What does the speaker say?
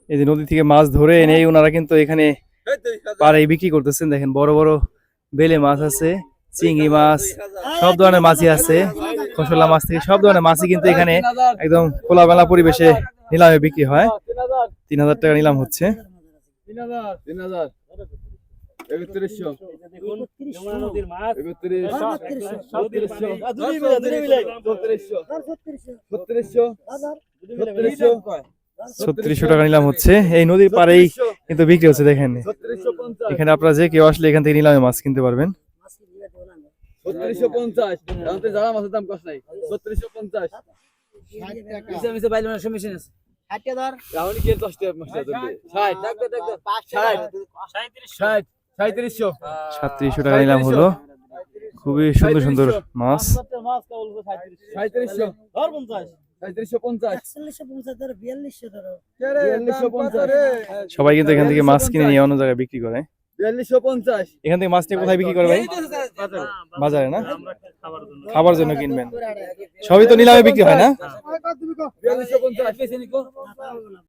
এই যে নদী থেকে মাছ ধরে এনে ওনারা কিন্তু এখানে পাড়ে বিক্রি করতেছেন। দেখেন বড় বড় বেলে মাছ আছে, চিংড়ি মাছ, সব ধরনের মাছই আছে। খোসলা মাছ থেকে সব ধরনের মাছই কিন্তু এখানে একদম খোলামেলা পরিবেশে নিলামে বিক্রি হয়। 3000 টাকা নিলাম হচ্ছে। ছত্রিশশো টাকা নিলাম হচ্ছে। এই নদীর পাড়েই কিন্তু বিক্রি হচ্ছে। দেখেন এখানে আপনারা যে কেউ আসলে এখান থেকে নিলামে মাছ কিনতে পারবেন। 3650 আমাদের যারা মাছের দাম কষ্ট নাই 3650 60 টাকা বাইলে মাছের মেশিন আছে 60 টাকা ধর রাহুল কি 10 টাকা মাছ দিবে 60 টাকা 60 3700 টাকা নিলাম হলো। খুবই সুন্দর সুন্দর মাছ। 3700 ধর 50 সবাই কিন্তু এখান থেকে মাছ কিনে নিয়ে অন্য জায়গায় বিক্রি করে। 4250 এখান থেকে মাছ নিয়ে কোথায় বিক্রি করে ভাই? বাজারে না? খাবার জন্য কিনবেন। সবই তো নিলামে বিক্রি হয় না? 4250